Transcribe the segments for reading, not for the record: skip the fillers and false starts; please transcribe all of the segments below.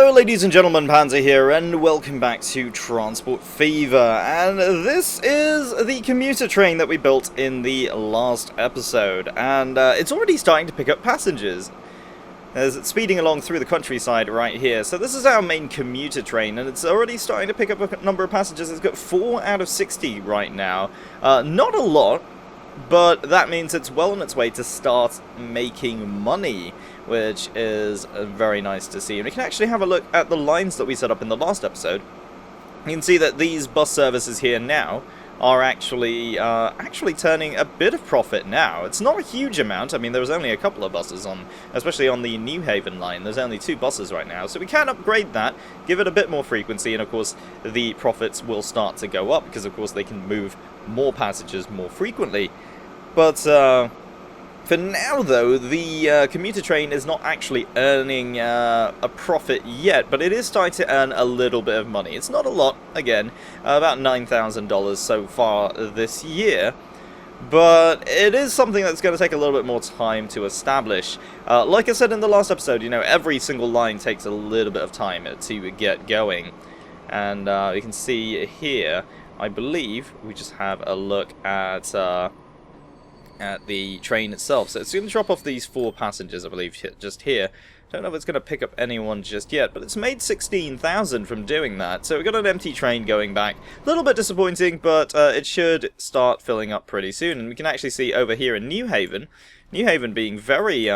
Hello ladies and gentlemen, Panzer here, and welcome back to Transport Fever, and this is the commuter train that we built in the last episode, and it's already starting to pick up passengers, as it's speeding along through the countryside right here. So this is our main commuter train, and it's already starting to pick up a number of passengers. It's got 4 out of 60 right now, not a lot, but that means it's well on its way to start making money, which is very nice to see. And we can actually have a look at the lines that we set up in the last episode. You can see that these bus services here now are actually turning a bit of profit now. It's not a huge amount. I mean, there's only a couple of buses on, especially on the New Haven line. There's only 2 buses right now, so we can upgrade that, give it a bit more frequency, and of course the profits will start to go up because of course they can move more passengers more frequently. But for now, though, the commuter train is not actually earning a profit yet, but it is starting to earn a little bit of money. It's not a lot, again, about $9,000 so far this year, but it is something that's going to take a little bit more time to establish. Like I said in the last episode, you know, every single line takes a little bit of time to get going. And you can see here, I believe, we just have a look at the train itself. So it's going to drop off these 4 passengers, I believe, just here. Don't know if it's going to pick up anyone just yet, but it's made 16,000 from doing that. So we've got an empty train going back. A little bit disappointing, but it should start filling up pretty soon. And we can actually see over here in New Haven being very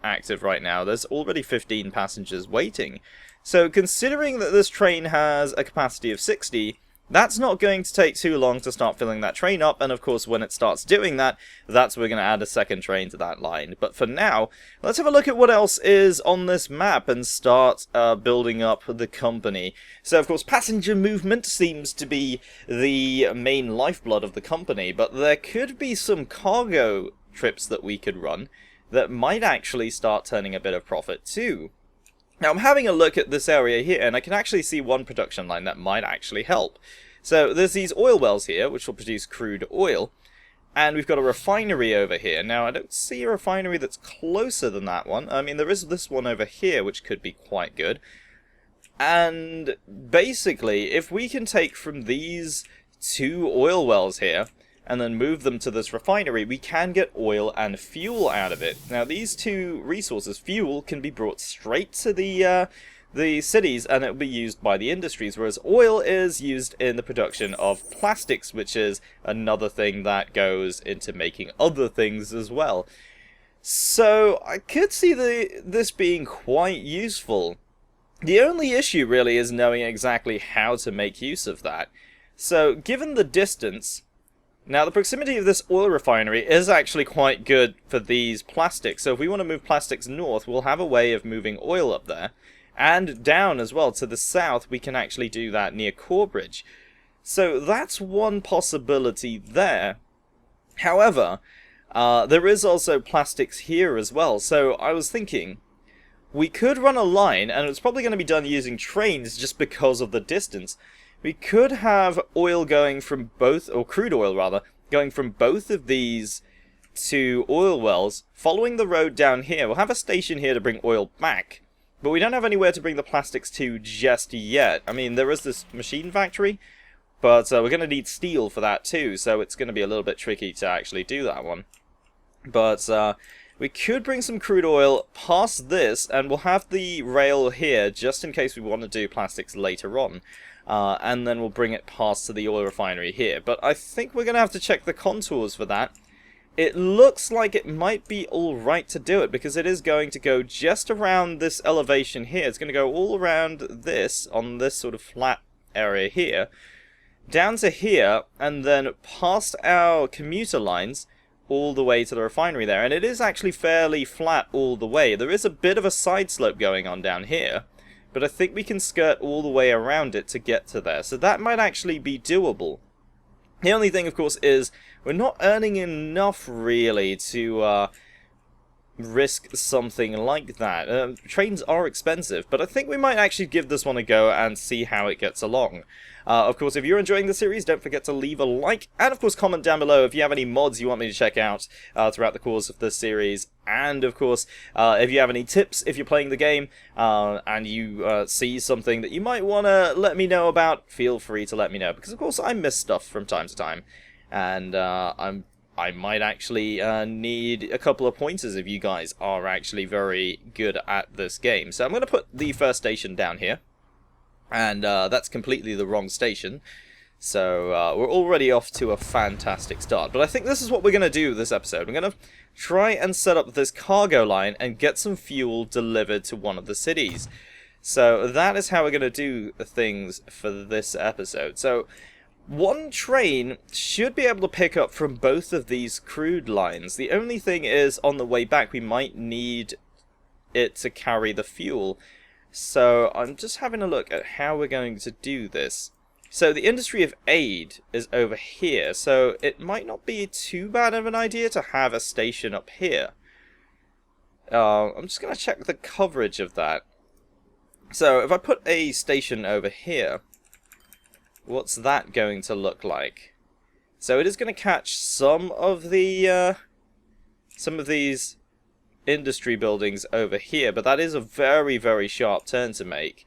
active right now. There's already 15 passengers waiting. So considering that this train has a capacity of 60, that's not going to take too long to start filling that train up, and of course when it starts doing that, that's when we're going to add a second train to that line. But for now, let's have a look at what else is on this map and start building up the company. So of course passenger movement seems to be the main lifeblood of the company, but there could be some cargo trips that we could run that might actually start turning a bit of profit too. Now I'm having a look at this area here, and I can actually see one production line that might actually help. So there's these oil wells here, which will produce crude oil, and we've got a refinery over here. Now I don't see a refinery that's closer than that one. I mean, there is this one over here, which could be quite good. And basically, if we can take from these 2 oil wells here, and then move them to this refinery, we can get oil and fuel out of it. Now these 2 resources, fuel, can be brought straight to the cities and it will be used by the industries, whereas oil is used in the production of plastics, which is another thing that goes into making other things as well. So I could see this being quite useful. The only issue really is knowing exactly how to make use of that. So given the distance, now, the proximity of this oil refinery is actually quite good for these plastics. So if we want to move plastics north, we'll have a way of moving oil up there. And down as well, to the south, we can actually do that near Corbridge. So that's one possibility there. However, there is also plastics here as well. So I was thinking, we could run a line, and it's probably going to be done using trains just because of the distance. We could have oil going from both, or crude oil rather, going from both of these 2 oil wells, following the road down here. We'll have a station here to bring oil back, but we don't have anywhere to bring the plastics to just yet. I mean, there is this machine factory, but we're going to need steel for that too, so it's going to be a little bit tricky to actually do that one. But we could bring some crude oil past this, and we'll have the rail here just in case we want to do plastics later on. And then we'll bring it past to the oil refinery here. But I think we're going to have to check the contours for that. It looks like it might be alright to do it, because it is going to go just around this elevation here. It's going to go all around this, on this sort of flat area here, down to here, and then past our commuter lines, all the way to the refinery there. And it is actually fairly flat all the way. There is a bit of a side slope going on down here, but I think we can skirt all the way around it to get to there. So that might actually be doable. The only thing, of course, is we're not earning enough, really, to risk something like that. Trains are expensive, but I think we might actually give this one a go and see how it gets along. Of course, if you're enjoying the series, don't forget to leave a like, and of course comment down below if you have any mods you want me to check out throughout the course of this series. And of course, if you have any tips, if you're playing the game, and you see something that you might want to let me know about, feel free to let me know, because of course I miss stuff from time to time, and I might actually need a couple of pointers if you guys are actually very good at this game. So I'm going to put the first station down here, and that's completely the wrong station. So we're already off to a fantastic start. But I think this is what we're going to do this episode. We're going to try and set up this cargo line and get some fuel delivered to one of the cities. So that is how we're going to do things for this episode. So one train should be able to pick up from both of these crude lines. The only thing is, on the way back, we might need it to carry the fuel. So I'm just having a look at how we're going to do this. So the Industry of Aid is over here, so it might not be too bad of an idea to have a station up here. I'm just going to check the coverage of that. So if I put a station over here, what's that going to look like? So it is going to catch some of the some of these industry buildings over here, but that is a very, very sharp turn to make,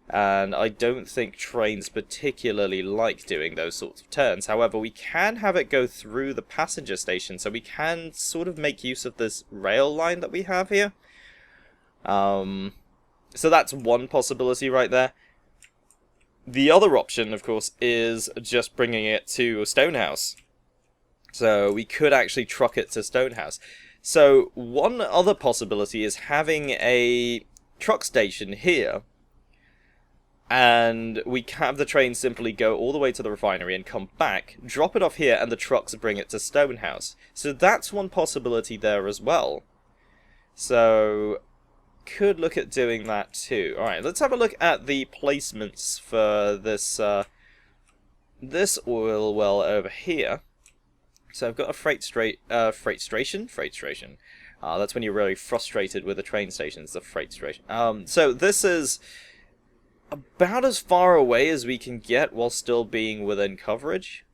and I don't think trains particularly like doing those sorts of turns. However, we can have it go through the passenger station, so we can sort of make use of this rail line that we have here. So that's one possibility right there. The other option, of course, is just bringing it to Stonehouse. So we could actually truck it to Stonehouse. So one other possibility is having a truck station here, and we have the train simply go all the way to the refinery and come back, drop it off here, and the trucks bring it to Stonehouse. So that's one possibility there as well. So could look at doing that too. Alright, let's have a look at the placements for this this oil well over here. So I've got a freight station. That's when you're really frustrated with the train stations, the freight station. So this is about as far away as we can get while still being within coverage.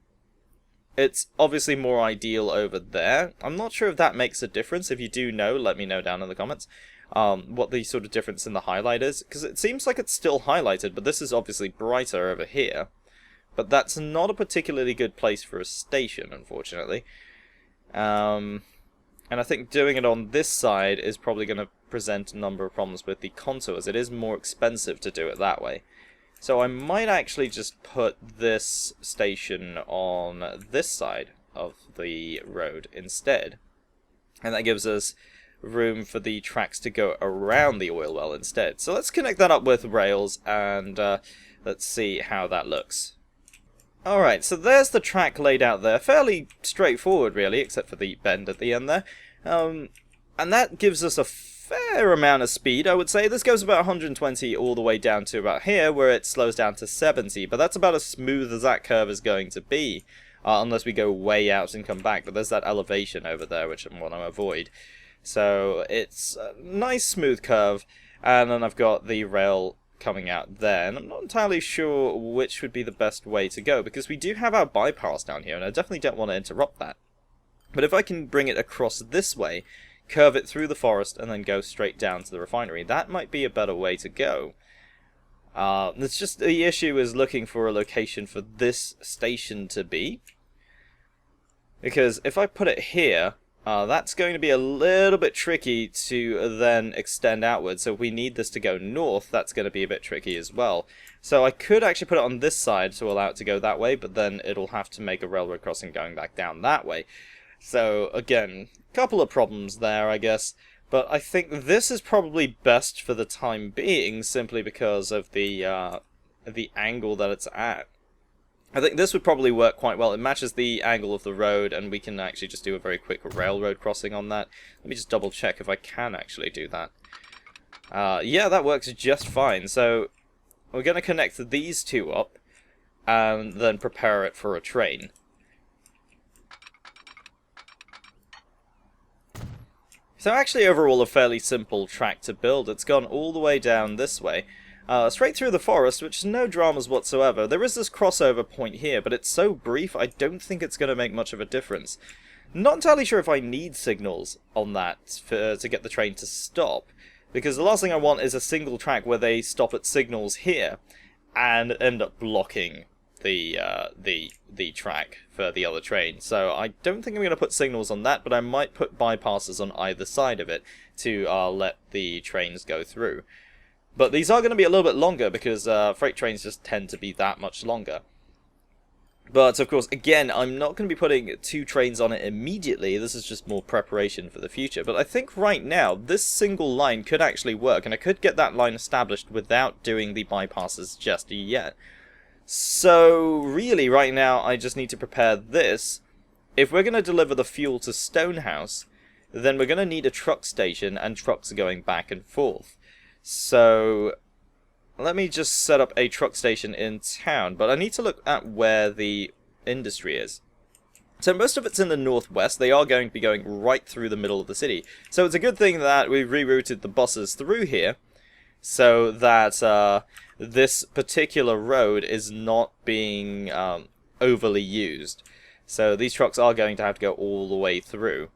It's obviously more ideal over there. I'm not sure if that makes a difference. If you do know, let me know down in the comments what the sort of difference in the highlight is, because it seems like it's still highlighted, but this is obviously brighter over here. But that's not a particularly good place for a station, unfortunately. And I think doing it on this side is probably going to present a number of problems with the contours. It is more expensive to do it that way. So I might actually just put this station on this side of the road instead. And that gives us room for the tracks to go around the oil well instead. So let's connect that up with rails, and let's see how that looks. Alright, so there's the track laid out there. Fairly straightforward, really, except for the bend at the end there. And that gives us a fair amount of speed, I would say. This goes about 120 all the way down to about here, where it slows down to 70. But that's about as smooth as that curve is going to be, unless we go way out and come back. But there's that elevation over there, which I want to avoid. So it's a nice smooth curve, and then I've got the rail coming out there, and I'm not entirely sure which would be the best way to go, because we do have our bypass down here, and I definitely don't want to interrupt that. But if I can bring it across this way, curve it through the forest, and then go straight down to the refinery, that might be a better way to go. It's just the issue is looking for a location for this station to be, because if I put it here, that's going to be a little bit tricky to then extend outwards. So if we need this to go north, that's going to be a bit tricky as well. So I could actually put it on this side to allow it to go that way, but then it'll have to make a railroad crossing going back down that way. So again, a couple of problems there, I guess. But I think this is probably best for the time being, simply because of the angle that it's at. I think this would probably work quite well. It matches the angle of the road, and we can actually just do a very quick railroad crossing on that. Let me just double check if I can actually do that. Yeah, that works just fine. So we're going to connect these two up, and then prepare it for a train. So actually overall a fairly simple track to build. It's gone all the way down this way, straight through the forest, which is no dramas whatsoever. There is this crossover point here, but it's so brief I don't think it's going to make much of a difference. Not entirely sure if I need signals on that to get the train to stop, because the last thing I want is a single track where they stop at signals here and end up blocking the track for the other train. So I don't think I'm going to put signals on that, but I might put bypasses on either side of it to let the trains go through. But these are going to be a little bit longer because freight trains just tend to be that much longer. But of course, again, I'm not going to be putting 2 trains on it immediately. This is just more preparation for the future. But I think right now, this single line could actually work, and I could get that line established without doing the bypasses just yet. So really, right now, I just need to prepare this. If we're going to deliver the fuel to Stonehouse, then we're going to need a truck station, and trucks are going back and forth. So let me just set up a truck station in town, but I need to look at where the industry is. So most of it's in the northwest. They are going to be going right through the middle of the city. So it's a good thing that we've rerouted the buses through here, so that this particular road is not being overly used. So these trucks are going to have to go all the way through.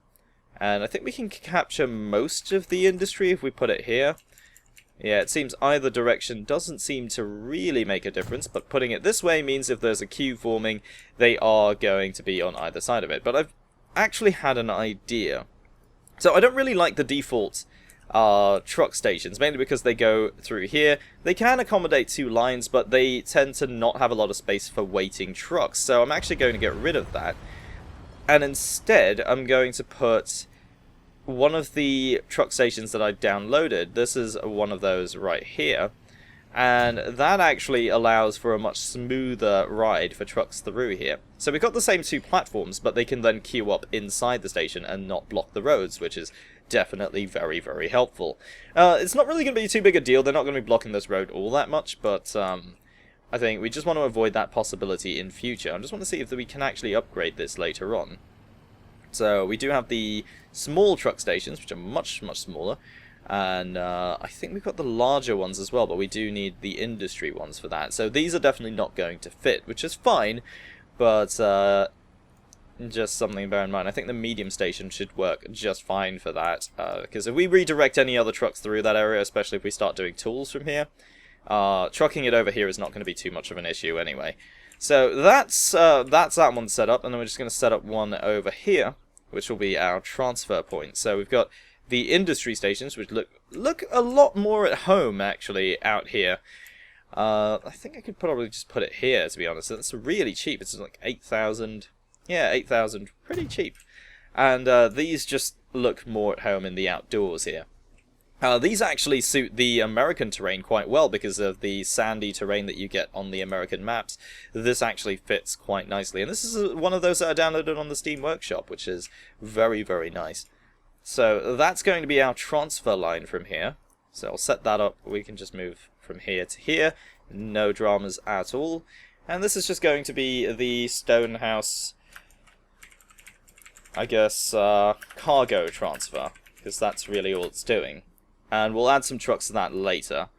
And I think we can capture most of the industry if we put it here. Yeah, it seems either direction doesn't seem to really make a difference, but putting it this way means if there's a queue forming, they are going to be on either side of it. But I've actually had an idea. So I don't really like the default truck stations, mainly because they go through here. They can accommodate 2 lines, but they tend to not have a lot of space for waiting trucks, so I'm actually going to get rid of that. And instead, I'm going to put one of the truck stations that I downloaded. This is one of those right here, and that actually allows for a much smoother ride for trucks through here. So we've got the same 2 platforms, but they can then queue up inside the station and not block the roads, which is definitely very, very helpful. It's not really going to be too big a deal. They're not going to be blocking this road all that much, but I think we just want to avoid that possibility in future. I just want to see if we can actually upgrade this later on. So we do have the small truck stations, which are much, much smaller, and I think we've got the larger ones as well, but we do need the industry ones for that. So these are definitely not going to fit, which is fine, but just something to bear in mind. I think the medium station should work just fine for that, because if we redirect any other trucks through that area, especially if we start doing tools from here, trucking it over here is not going to be too much of an issue anyway. So that's that one set up, and then we're just going to set up one over here, which will be our transfer point. So we've got the industry stations, which look a lot more at home, actually, out here. I think I could probably just put it here, to be honest. It's really cheap. It's like 8,000. Yeah, 8,000. Pretty cheap. And these just look more at home in the outdoors here. These actually suit the American terrain quite well because of the sandy terrain that you get on the American maps. This actually fits quite nicely. And this is one of those that I downloaded on the Steam Workshop, which is very, very nice. So that's going to be our transfer line from here. So I'll set that up. We can just move from here to here. No dramas at all. And this is just going to be the Stonehouse, I guess, cargo transfer, because that's really all it's doing. And we'll add some trucks to that later.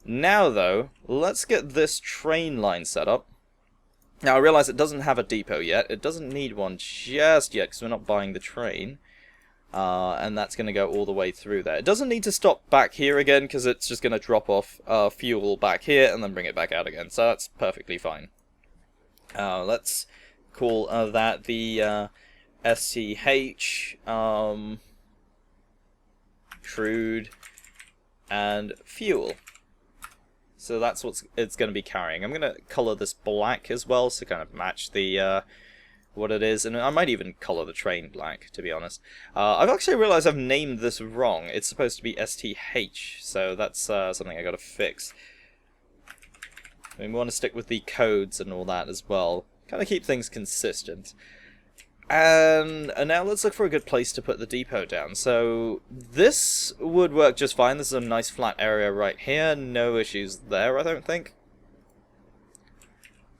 Now, though, let's get this train line set up. Now, I realize it doesn't have a depot yet. It doesn't need one just yet, because we're not buying the train. And that's going to go all the way through there. It doesn't need to stop back here again, because it's just going to drop off fuel back here and then bring it back out again. So that's perfectly fine. Let's call that the STH... crude and fuel. So that's what it's going to be carrying. I'm going to color this black as well, so kind of match the what it is, and I might even color the train black, to be honest. I've actually realized I've named this wrong. It's supposed to be STH, so that's something I got to fix. I mean, we want to stick with the codes and all that as well. Kind of keep things consistent. And now let's look for a good place to put the depot down. So this would work just fine. This is a nice flat area right here. No issues there, I don't think.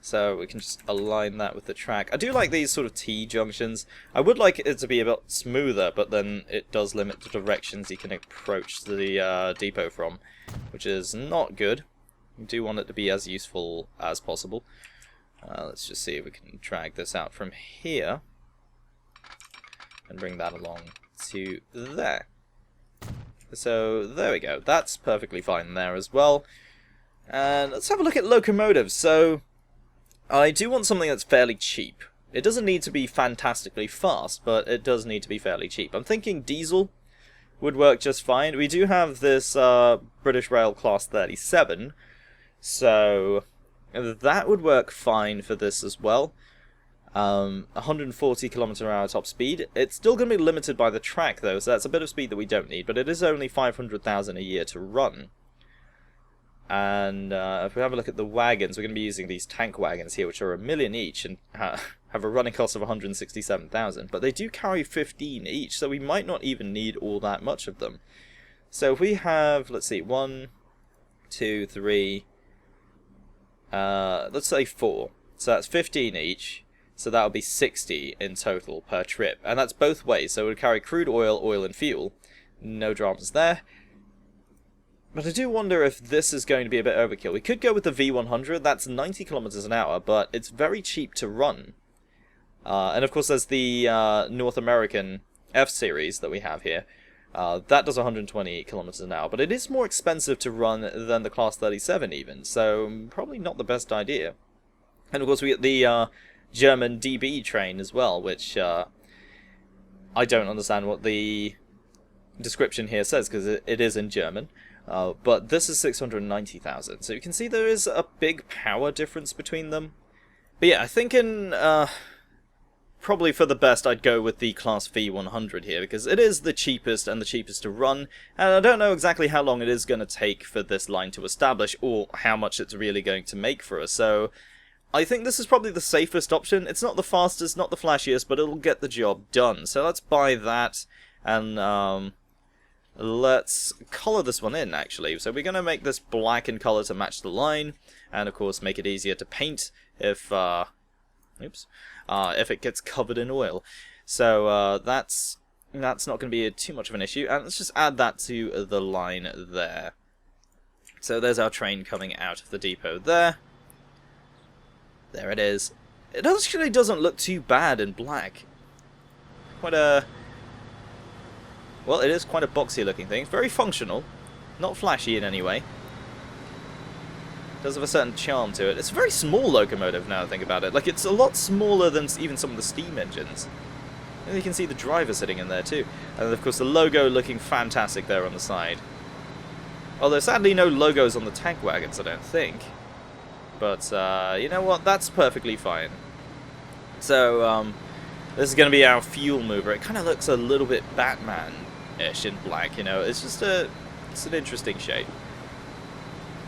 So we can just align that with the track. I do like these sort of T-junctions. I would like it to be a bit smoother, but then it does limit the directions you can approach the depot from, which is not good. We do want it to be as useful as possible. Let's just see if we can drag this out from here and bring that along to there. So there we go. That's perfectly fine there as well. And let's have a look at locomotives. So I do want something that's fairly cheap. It doesn't need to be fantastically fast, but it does need to be fairly cheap. I'm thinking diesel would work just fine. We do have this British Rail Class 37, so that would work fine for this as well. 140 km/h top speed. It's still going to be limited by the track though, so that's a bit of speed that we don't need, but it is only 500,000 a year to run. And if we have a look at the wagons, we're going to be using these tank wagons here, which are $1 million each and have a running cost of 167,000. But they do carry 15 each, so we might not even need all that much of them. So if we have, let's see, 1, 2, 3, let's say 4. So that's 15 each. So that would be 60 in total per trip. And that's both ways. So it would carry crude oil, oil and fuel. No dramas there. But I do wonder if this is going to be a bit overkill. We could go with the V100. That's 90 kilometers an hour, but it's very cheap to run. And of course there's the North American F-Series that we have here. That does 120 kilometers an hour, but it is more expensive to run than the Class 37 even, so probably not the best idea. And of course we get the German DB train as well, which I don't understand what the description here says, because it is in German. But this is 690,000, so you can see there is a big power difference between them. But yeah, I think probably for the best I'd go with the Class V100 here, because it is the cheapest and the cheapest to run, and I don't know exactly how long it is going to take for this line to establish, or how much it's really going to make for us, so I think this is probably the safest option. It's not the fastest, not the flashiest, but it'll get the job done. So let's buy that, and let's colour this one in, actually. So we're going to make this black in colour to match the line, and of course make it easier to paint if it gets covered in oil. So that's not going to be too much of an issue, and let's just add that to the line there. So there's our train coming out of the depot there. There it is. It actually doesn't look too bad in black. Quite a... Well, it is quite a boxy looking thing. It's very functional. Not flashy in any way. Does have a certain charm to it. It's a very small locomotive now I think about it. Like, it's a lot smaller than even some of the steam engines. And you can see the driver sitting in there too. And of course the logo looking fantastic there on the side. Although sadly no logos on the tank wagons, I don't think. But you know what? That's perfectly fine. So this is going to be our fuel mover. It kind of looks a little bit Batman-ish in black, you know. It's just it's an interesting shape.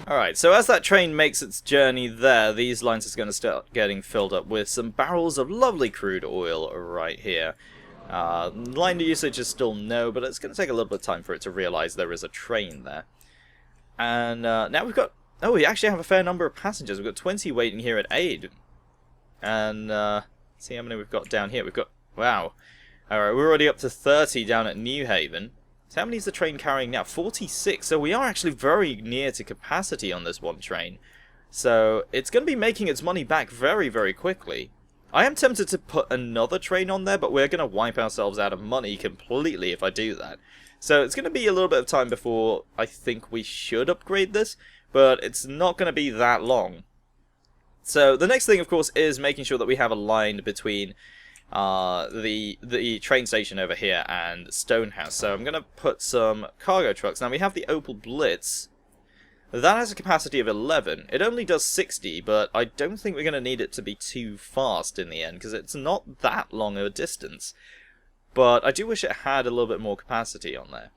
Alright, so as that train makes its journey there, these lines are going to start getting filled up with some barrels of lovely crude oil right here. Line usage is still no, but it's going to take a little bit of time for it to realize there is a train there. And now we've got... Oh, we actually have a fair number of passengers. We've got 20 waiting here at Aid. And, see how many we've got down here. We've got... Wow. Alright, we're already up to 30 down at New Haven. So how many is the train carrying now? 46. So we are actually very near to capacity on this one train. So it's going to be making its money back very, very quickly. I am tempted to put another train on there, but we're going to wipe ourselves out of money completely if I do that. So it's going to be a little bit of time before I think we should upgrade this. But it's not going to be that long. So the next thing, of course, is making sure that we have a line between the train station over here and Stonehouse. So I'm going to put some cargo trucks. Now we have the Opel Blitz. That has a capacity of 11. It only does 60, but I don't think we're going to need it to be too fast in the end, because it's not that long of a distance. But I do wish it had a little bit more capacity on there.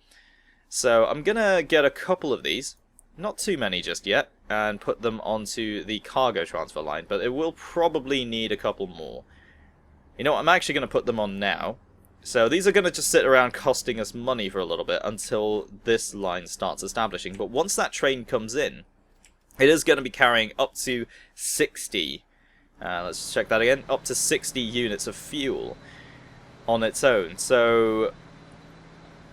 So I'm going to get a couple of these. Not too many just yet, and put them onto the cargo transfer line, but it will probably need a couple more. You know what, I'm actually going to put them on now. So these are going to just sit around costing us money for a little bit until this line starts establishing. But once that train comes in, it is going to be carrying up to 60 Let's check that again. Up to 60 units of fuel on its own. So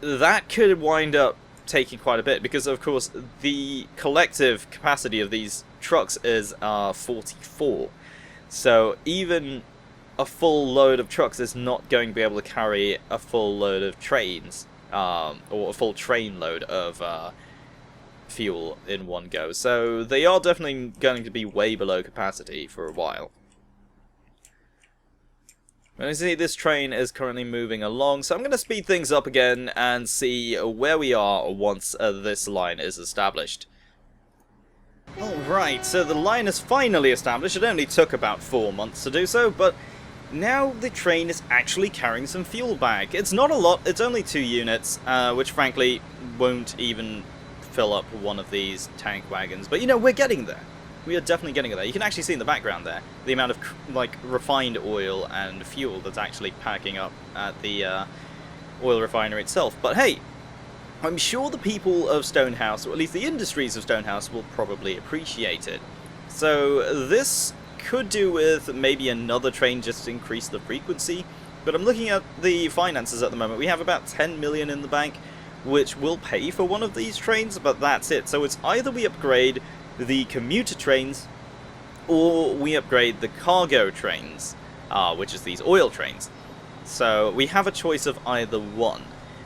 that could wind up taking quite a bit, because of course the collective capacity of these trucks is 44. So even a full load of trucks is not going to be able to carry a full load of trains, or a full train load of fuel in one go. So they are definitely going to be way below capacity for a while. You see, this train is currently moving along, so I'm going to speed things up again and see where we are once this line is established. Alright, so the line is finally established. It only took about 4 months to do so, but now the train is actually carrying some fuel back. It's not a lot, it's only 2 units, which frankly won't even fill up one of these tank wagons. But you know, we're getting there. We are definitely getting there. You can actually see in the background there the amount of like refined oil and fuel that's actually packing up at the oil refinery itself. But hey, I'm sure the people of Stonehouse, or at least the industries of Stonehouse, will probably appreciate it. So this could do with maybe another train just to increase the frequency. But I'm looking at the finances at the moment. We have about 10 million in the bank, which will pay for one of these trains, but that's it. So it's either we upgrade the commuter trains, or we upgrade the cargo trains, which is these oil trains. So we have a choice of either one.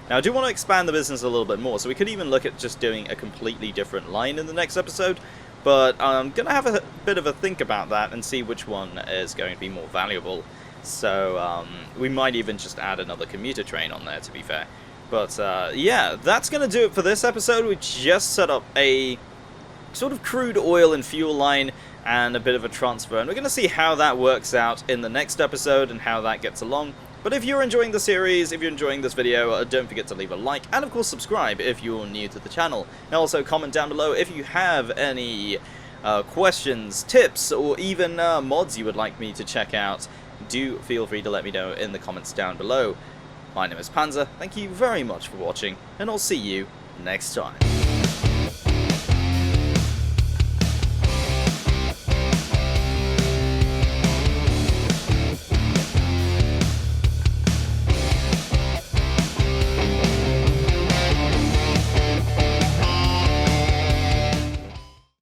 Now I do want to expand the business a little bit more, so we could even look at just doing a completely different line in the next episode, but I'm going to have a bit of a think about that and see which one is going to be more valuable. So we might even just add another commuter train on there, to be fair. But yeah, that's going to do it for this episode. We just set up a sort of crude oil and fuel line and a bit of a transfer, and we're going to see how that works out in the next episode and how that gets along. But if you're enjoying the series, if you're enjoying this video, don't forget to leave a like, and of course subscribe if you're new to the channel. And also comment down below if you have any questions, tips, or even mods you would like me to check out. Do feel free to let me know in the comments down below. My name is Panzer, thank you very much for watching, and I'll see you next time.